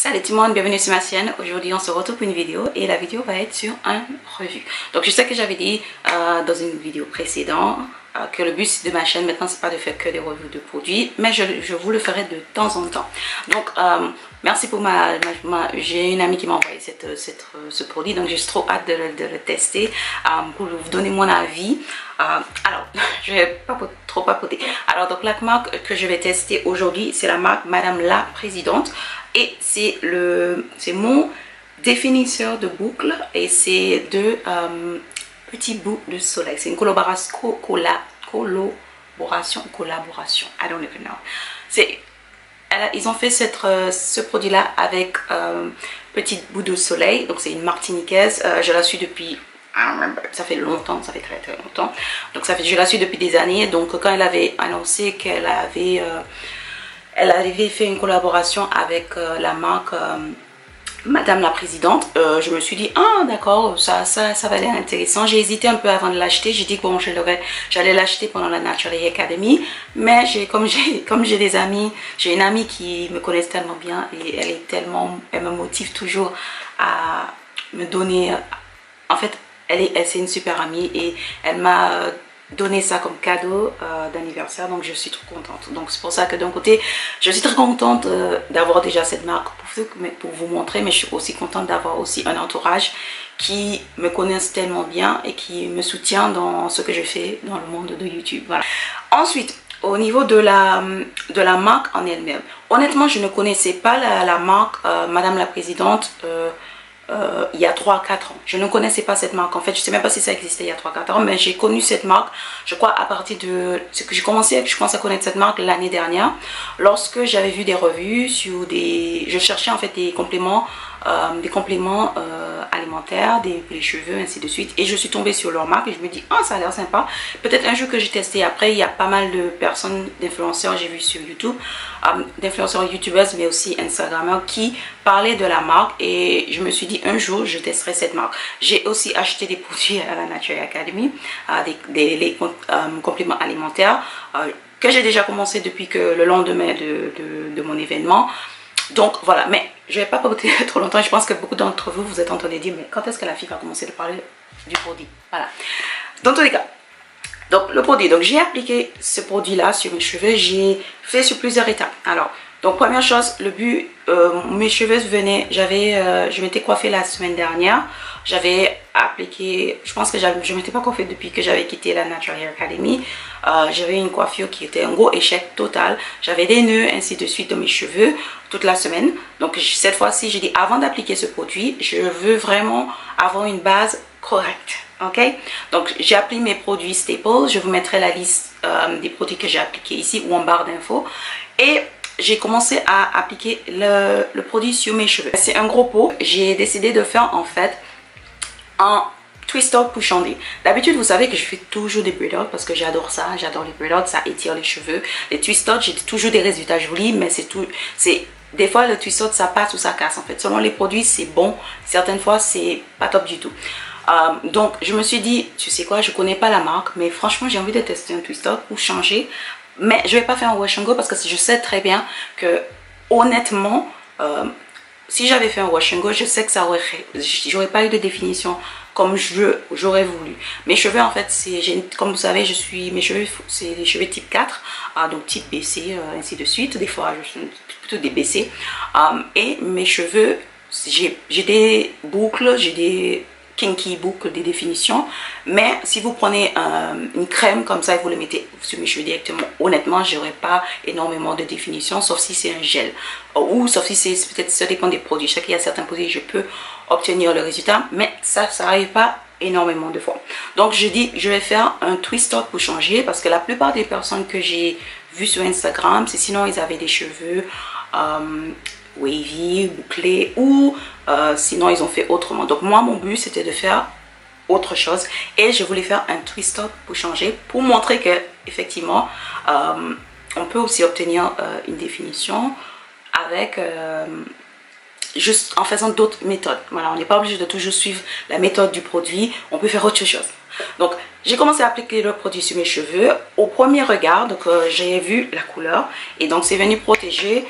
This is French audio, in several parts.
Salut tout le monde, bienvenue sur ma chaîne. Aujourd'hui on se retrouve pour une vidéo et la vidéo va être sur un revue. Donc je sais que j'avais dit dans une vidéo précédente que le but de ma chaîne maintenant c'est pas de faire que des revues de produits, mais je vous le ferai de temps en temps. Donc merci pour j'ai une amie qui m'a envoyé ce produit, donc j'ai trop hâte de le tester pour vous donner mon avis. Alors je vais pas trop papoter. Alors donc la marque que je vais tester aujourd'hui c'est la marque Madame la Présidente. Et c'est mon définisseur de boucle et c'est deux petits bouts de soleil. C'est une collaboration, I don't even know. Ils ont fait ce produit là avec petit bout de soleil. Donc c'est une martiniquaise. Je la suis depuis, ça fait longtemps, ça fait très très longtemps. Donc je la suis depuis des années. Donc quand elle avait annoncé qu'elle avait fait une collaboration avec la marque Madame la Présidente. Je me suis dit, ah d'accord, ça va être intéressant. J'ai hésité un peu avant de l'acheter. J'ai dit que bon, j'allais l'acheter pendant la Natural Hair Academy. Mais comme j'ai des amis, j'ai une amie qui me connaît tellement bien et elle me motive toujours à me donner. En fait, c'est une super amie et elle m'a donner ça comme cadeau d'anniversaire, donc je suis trop contente. Donc c'est pour ça que d'un côté je suis très contente d'avoir déjà cette marque pour vous montrer, mais je suis aussi contente d'avoir aussi un entourage qui me connaissent tellement bien et qui me soutient dans ce que je fais dans le monde de YouTube. Voilà. Ensuite, au niveau de la marque en elle-même, honnêtement je ne connaissais pas la marque Madame la Présidente il y a 3-4 ans. Je ne connaissais pas cette marque. En fait, je ne sais même pas si ça existait il y a 3-4 ans, mais j'ai connu cette marque, je crois, à partir de ce que je commence à connaître cette marque l'année dernière, lorsque j'avais vu des revues sur je cherchais en fait des compléments alimentaires, pour les cheveux, ainsi de suite, et je suis tombée sur leur marque et je me dis, ah, ça a l'air sympa. Peut-être un jour que j'ai testé. Après, il y a pas mal de personnes, d'influenceurs, j'ai vu sur YouTube, d'influenceurs youtubeuses, mais aussi instagrammeurs qui parlaient de la marque, et je me suis dit un jour je testerai cette marque. J'ai aussi acheté des produits à la Natural Academy, des compléments alimentaires que j'ai déjà commencé depuis que le lendemain de mon événement. Donc voilà, mais je ne vais pas papoter trop longtemps. Je pense que beaucoup d'entre vous, vous êtes en train de dire, mais quand est-ce que la fille va commencer de parler du produit? Voilà. Dans tous les cas, donc le produit, donc j'ai appliqué ce produit là sur mes cheveux. J'ai fait sur plusieurs étapes. Alors, donc première chose, le but, mes cheveux venaient, je m'étais coiffée la semaine dernière. J'avais appliqué, je pense que je ne m'étais pas coiffée depuis que j'avais quitté la Natural Hair Academy. J'avais une coiffure qui était un gros échec total. J'avais des nœuds, ainsi de suite, dans mes cheveux toute la semaine. Donc cette fois-ci, j'ai dit, avant d'appliquer ce produit, je veux vraiment avoir une base correcte. Ok, donc j'ai appliqué mes produits staples. Je vous mettrai la liste des produits que j'ai appliqués ici ou en barre d'infos. Et j'ai commencé à appliquer le produit sur mes cheveux. C'est un gros pot. J'ai décidé de faire en fait un twist out push on day. D'habitude, vous savez que je fais toujours des braid out parce que j'adore ça. J'adore les braid out, ça étire les cheveux. Les twist out, j'ai toujours des résultats jolis, mais des fois le twist out ça passe ou ça casse en fait. Selon les produits, c'est bon. Certaines fois, c'est pas top du tout. Donc je me suis dit, tu sais quoi, je connais pas la marque, mais franchement j'ai envie de tester un twist out pour changer. Mais je vais pas faire un wash and go parce que je sais très bien que honnêtement si j'avais fait un wash and go, je sais que j'aurais pas eu de définition comme j'aurais voulu. Mes cheveux en fait, comme vous savez, mes cheveux c'est des cheveux type 4, donc type BC, ainsi de suite. Des fois je suis plutôt des BC, et mes cheveux, j'ai des boucles, j'ai des kinky boucles, des définitions, mais si vous prenez une crème comme ça et vous le mettez sur mes cheveux directement, honnêtement j'aurais pas énormément de définition, sauf si c'est un gel, ou sauf si c'est peut-être, ça dépend des produits. Je sais qu'il y a certains produits je peux obtenir le résultat, mais ça n'arrive pas énormément de fois. Donc je dis, je vais faire un twist out pour changer, parce que la plupart des personnes que j'ai vues sur Instagram, c'est sinon ils avaient des cheveux wavy, bouclé, ou sinon ils ont fait autrement. Donc moi mon but c'était de faire autre chose et je voulais faire un twist up pour changer, pour montrer que effectivement on peut aussi obtenir une définition avec juste en faisant d'autres méthodes. Voilà, on n'est pas obligé de toujours suivre la méthode du produit, on peut faire autre chose. Donc j'ai commencé à appliquer le produit sur mes cheveux. Au premier regard, donc j'ai vu la couleur et donc c'est venu protéger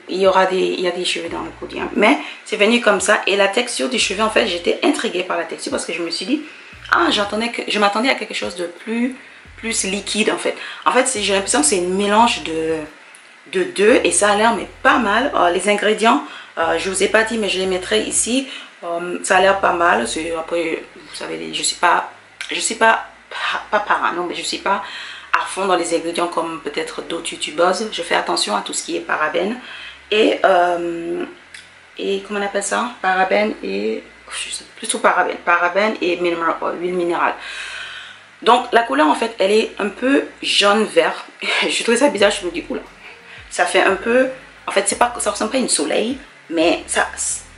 il y a des cheveux dans le produit, hein. Mais c'est venu comme ça. Et la texture des cheveux, en fait, j'étais intriguée par la texture parce que je me suis dit, ah, je m'attendais à quelque chose de plus liquide, en fait. En fait, j'ai l'impression que c'est un mélange de deux et ça a l'air mais pas mal. Les ingrédients, je vous ai pas dit, mais je les mettrai ici. Ça a l'air pas mal. Après, vous savez, je suis pas parano, mais je suis pas à fond dans les ingrédients comme peut-être d'autres youtubeuses. Je fais attention à tout ce qui est parabènes et comment on appelle ça, parabènes et plutôt parabènes et huile minérale. Donc la couleur, en fait, elle est un peu jaune vert. Je trouve ça bizarre. Je me dis, oula, ça fait un peu, en fait, ça ressemble pas à une soleil, mais ça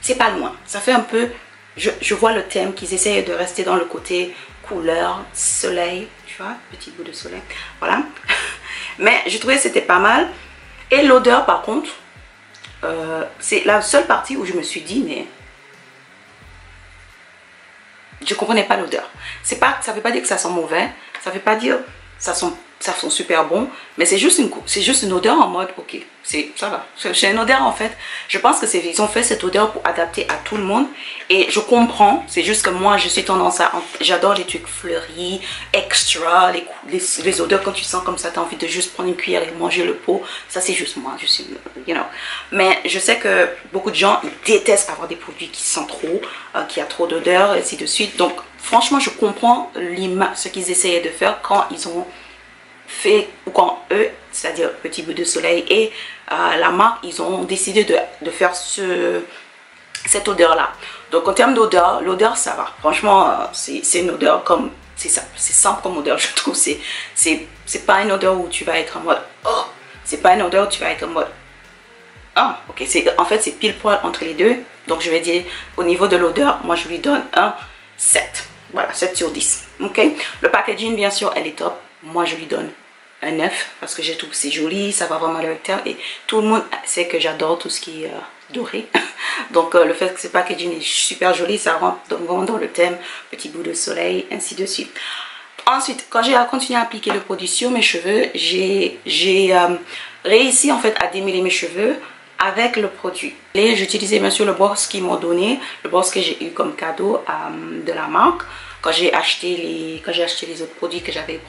c'est pas loin. Ça fait un peu, je vois le thème qu'ils essayent de rester dans le côté couleur soleil, tu vois, petit bout de soleil, voilà. Mais je trouvais que c'était pas mal. Et l'odeur, par contre, c'est la seule partie où je me suis dit, mais je comprenais pas l'odeur. Ça veut pas dire que ça sent mauvais, ça veut pas dire ça sent super bon, mais c'est juste une odeur en mode ok, ça va. C'est une odeur, en fait, je pense que ils ont fait cette odeur pour adapter à tout le monde et je comprends. C'est juste que moi je suis tendance à, j'adore les trucs fleuris, extra, les odeurs quand tu sens comme ça, tu as envie de juste prendre une cuillère et manger le pot. Ça c'est juste moi, je suis, you know. Mais je sais que beaucoup de gens, ils détestent avoir des produits qui sentent trop, qui a trop d'odeur et ainsi de suite. Donc franchement, je comprends ce qu'ils essayaient de faire quand ils ont fait, ou quand eux, c'est-à-dire Petit Bout de Soleil et la marque, ils ont décidé de faire cette odeur là. Donc en termes d'odeur, l'odeur ça va, franchement, c'est une odeur comme, c'est simple comme odeur, je trouve. C'est pas une odeur où tu vas être en mode oh, c'est pas une odeur où tu vas être en mode ah, ok. En fait c'est pile poil entre les deux. Donc je vais dire, au niveau de l'odeur, moi je lui donne un 7, voilà, 7 sur 10, ok. Le packaging, bien sûr, elle est top. Moi je lui donne un 9 parce que je trouve que c'est joli, ça va vraiment à l'octave et tout le monde sait que j'adore tout ce qui est doré. Donc le fait que ce packaging est super joli, ça rentre vraiment dans le thème Petit Bout de Soleil, ainsi de suite. Ensuite, quand j'ai continué à appliquer le produit sur mes cheveux, j'ai réussi en fait à démêler mes cheveux avec le produit. Et j'utilisais bien sûr le brosse qu'ils m'ont donné, le brosse que j'ai eu comme cadeau de la marque quand j'ai acheté les autres produits que j'avais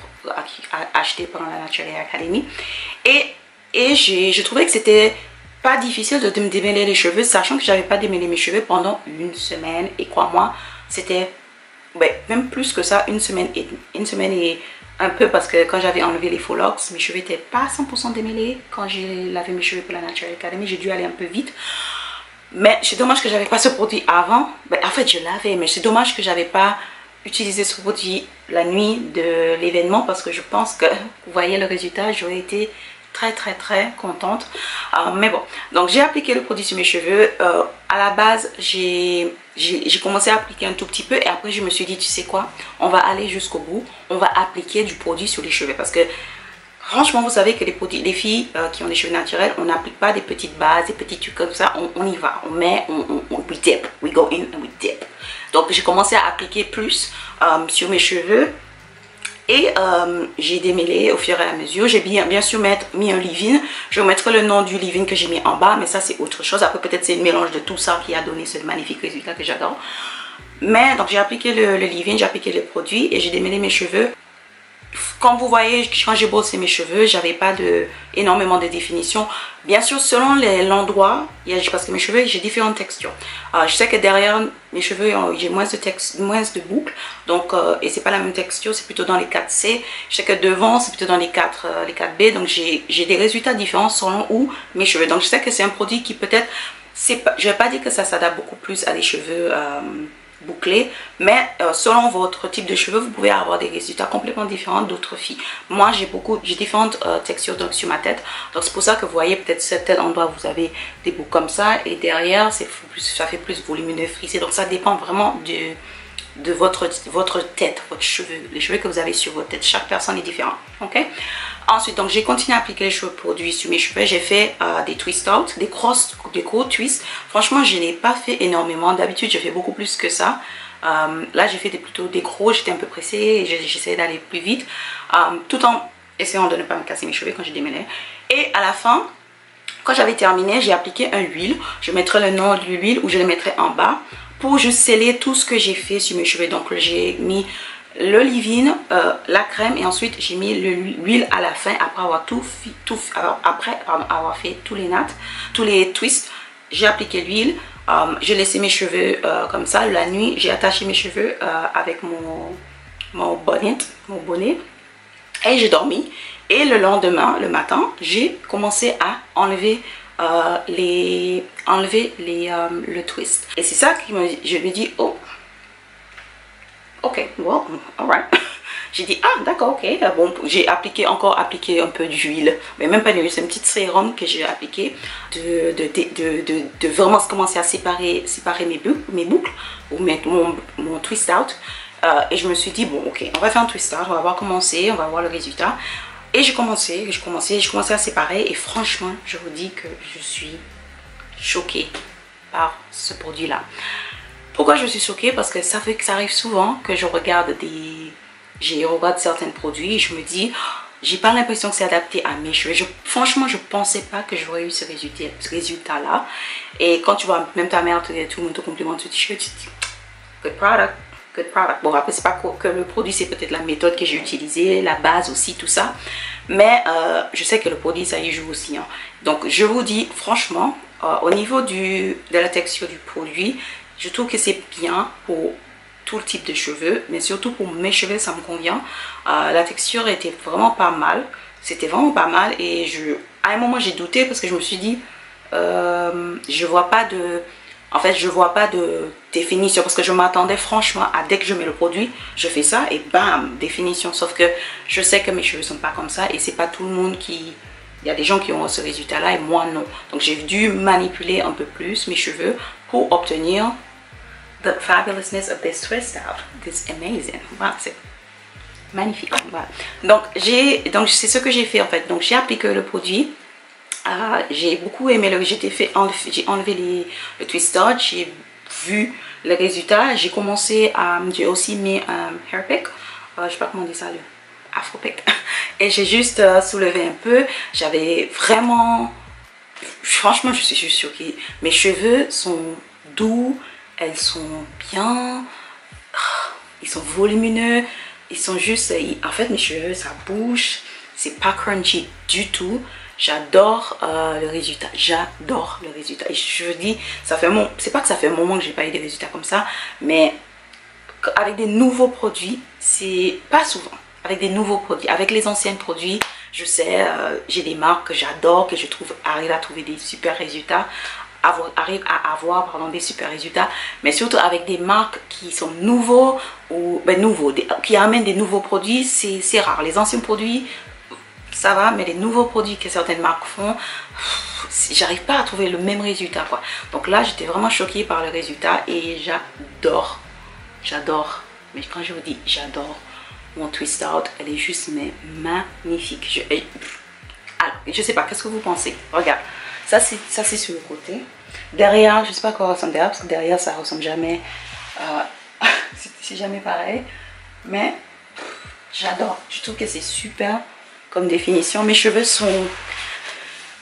acheté pendant la Naturelle Academy. Et j'ai trouvé que c'était pas difficile de me démêler les cheveux, sachant que j'avais pas démêlé mes cheveux pendant une semaine. Et crois-moi, c'était même plus que ça, une semaine et un peu, parce que quand j'avais enlevé les faux locks, mes cheveux n'étaient pas 100% démêlés. Quand j'ai lavé mes cheveux pour la Naturelle Academy, j'ai dû aller un peu vite. Mais c'est dommage que j'avais pas ce produit avant. En fait, je l'avais, mais c'est dommage que j'avais pas utilisé ce produit la nuit de l'événement, parce que je pense que vous voyez le résultat, j'aurais été très contente. Mais bon, donc j'ai appliqué le produit sur mes cheveux. À la base, j'ai commencé à appliquer un tout petit peu et après je me suis dit, tu sais quoi, on va aller jusqu'au bout, on va appliquer du produit sur les cheveux, parce que franchement, vous savez que les filles qui ont des cheveux naturels, on n'applique pas des petites bases, des petits trucs comme ça, on y va, on met, we dip, we go in and we dip. Donc j'ai commencé à appliquer plus sur mes cheveux. Et j'ai démêlé au fur et à mesure. J'ai bien sûr mis un leave-in. Je vous mettrai le nom du leave-in que j'ai mis en bas, mais ça c'est autre chose. Après peut-être c'est un mélange de tout ça qui a donné ce magnifique résultat que j'adore. Mais donc j'ai appliqué le leave-in, j'ai appliqué le produit et j'ai démêlé mes cheveux. Comme vous voyez, quand j'ai brossé mes cheveux, j'avais pas énormément de définition. Bien sûr, selon l'endroit, parce que mes cheveux, j'ai différentes textures. Je sais que derrière mes cheveux, j'ai moins de boucles, donc et c'est pas la même texture, c'est plutôt dans les 4C. Je sais que devant, c'est plutôt dans les 4B, donc j'ai des résultats différents selon où mes cheveux. Donc je sais que c'est un produit qui peut-être, je vais pas dire que ça s'adapte beaucoup plus à des cheveux bouclés, mais selon votre type de cheveux, vous pouvez avoir des résultats complètement différents d'autres filles. Moi j'ai différentes textures donc sur ma tête, donc c'est pour ça que vous voyez peut-être cet endroit vous avez des boucles comme ça et derrière ça fait plus volumineux, frisé. Donc ça dépend vraiment de votre tête, votre cheveux, les cheveux que vous avez sur votre tête. Chaque personne est différente, ok. Ensuite, donc j'ai continué à appliquer les cheveux produits sur mes cheveux. J'ai fait des twist out, des gros twists. Franchement, je n'ai pas fait énormément. D'habitude, je fais beaucoup plus que ça. Là, j'ai fait plutôt des gros. J'étais un peu pressée et j'essayais d'aller plus vite, tout en essayant de ne pas me casser mes cheveux quand je démêlais. Et à la fin, Quand j'avais terminé, j'ai appliqué un huile. Je mettrai le nom de l'huile ou je le mettrai en bas pour juste sceller tout ce que j'ai fait sur mes cheveux. Donc j'ai mis le leave-in, la crème et ensuite j'ai mis l'huile à la fin après avoir avoir fait tous les nattes, tous les twists. J'ai appliqué l'huile, j'ai laissé mes cheveux comme ça. La nuit, j'ai attaché mes cheveux avec mon bonnet et j'ai dormi. Et le lendemain, le matin, j'ai commencé à enlever le twist. Et c'est ça qui je me dis, oh, ok, well, alright. J'ai dit, ah d'accord, ok, bon, j'ai encore appliqué un peu d'huile, mais même pas d'huile, c'est une petite sérum que j'ai appliqué de vraiment commencer à séparer mes boucles, ou mettre mon twist out. Et je me suis dit, bon, ok, on va faire un twist out, on va voir comment c'est, on va voir le résultat. Et j'ai commencé à séparer et franchement, je vous dis que je suis choquée par ce produit-là. Pourquoi je suis choquée? Parce que ça arrive souvent que je regarde certains produits et je me dis, j'ai pas l'impression que c'est adapté à mes cheveux. Franchement, je pensais pas que j'aurais eu ce résultat-là. Et quand tu vois même ta mère, tout le monde te complimente sur tes cheveux, tu te dis, good product. Good product. Bon, après, c'est pas que le produit, c'est peut-être la méthode que j'ai utilisée, la base aussi, tout ça. Mais je sais que le produit, ça y joue aussi. Hein. Donc, je vous dis, franchement, au niveau de la texture du produit, je trouve que c'est bien pour tout le type de cheveux. Mais surtout pour mes cheveux, ça me convient. La texture était vraiment pas mal. C'était vraiment pas mal. Et à un moment, j'ai douté parce que je me suis dit, je vois pas de définition parce que je m'attendais franchement à dès que je mets le produit, je fais ça et bam, définition. Sauf que je sais que mes cheveux sont pas comme ça et c'est pas tout le monde qui... Il y a des gens qui ont ce résultat-là et moi non. Donc j'ai dû manipuler un peu plus mes cheveux pour obtenir the fabulousness of this twist out. This amazing. Voilà, c'est magnifique. Voilà. Donc c'est ce que j'ai fait en fait. Donc j'ai appliqué le produit. J'ai beaucoup aimé j'ai enlevé le twist out, j'ai vu le résultat, j'ai aussi mis un hair pick, je sais pas comment on dit ça, le afro pick, et j'ai juste soulevé un peu. J'avais vraiment, franchement je suis juste choquée, mes cheveux sont doux, elles sont bien, ils sont volumineux, ils sont juste, en fait mes cheveux ça bouge, c'est pas crunchy du tout. J'adore le résultat, j'adore le résultat. Et je vous dis, c'est pas que ça fait un moment que j'ai pas eu des résultats comme ça, mais avec des nouveaux produits, c'est pas souvent. Avec des nouveaux produits, avec les anciens produits, je sais, j'ai des marques que j'adore, que je trouve arrivent à trouver des super résultats, arrivent à avoir des super résultats, mais surtout avec des marques qui sont nouveaux ou qui amènent des nouveaux produits, c'est rare. Les anciens produits, ça va, mais les nouveaux produits que certaines marques font, j'arrive pas à trouver le même résultat quoi. Donc là j'étais vraiment choquée par le résultat et j'adore, mais quand je vous dis j'adore mon twist out, elle est juste magnifique. Je sais pas, qu'est-ce que vous pensez? Regarde, ça c'est sur le côté, derrière je sais pas à quoi ressemble derrière, parce que derrière ça ressemble jamais, c'est jamais pareil, mais j'adore, je trouve que c'est super comme définition. Mes cheveux sont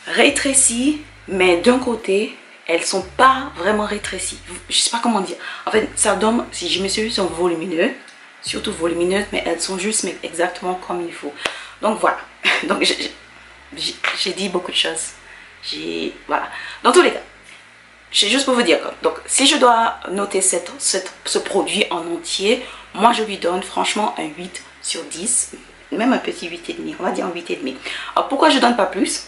rétrécis, mais d'un côté, elles sont pas vraiment rétrécies. Je sais pas comment dire. En fait, ça donne, si mes cheveux sont volumineux, surtout volumineuses, mais elles sont juste exactement comme il faut. Donc voilà. Donc j'ai dit beaucoup de choses. Voilà. Dans tous les cas, c'est juste pour vous dire. Donc si je dois noter ce produit en entier, moi je lui donne franchement un 8 sur 10. Même un petit 8,5, on va dire un 8,5. Alors pourquoi je donne pas plus?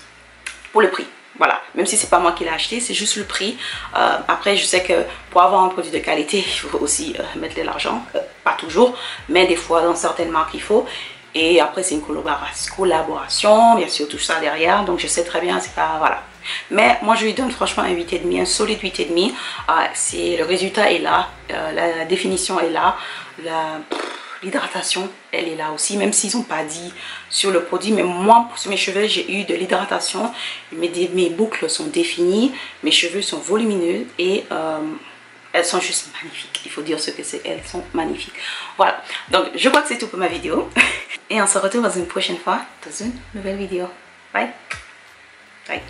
Pour le prix, voilà. Même si c'est pas moi qui l'ai acheté, c'est juste le prix. Après je sais que pour avoir un produit de qualité, il faut aussi mettre de l'argent, pas toujours, mais des fois dans certaines marques il faut. Et après c'est une collaboration, bien sûr tout ça derrière, donc je sais très bien, c'est pas, voilà. Mais moi je lui donne franchement un 8,5, un solide 8,5. Le résultat est là, la définition est là, l'hydratation, elle est là aussi, même s'ils n'ont pas dit sur le produit. Mais moi, sur mes cheveux, j'ai eu de l'hydratation. Mes boucles sont définies, mes cheveux sont volumineux et elles sont juste magnifiques. Il faut dire ce que c'est, elles sont magnifiques. Voilà, donc je crois que c'est tout pour ma vidéo. Et on se retrouve dans une prochaine fois, dans une nouvelle vidéo. Bye. Bye.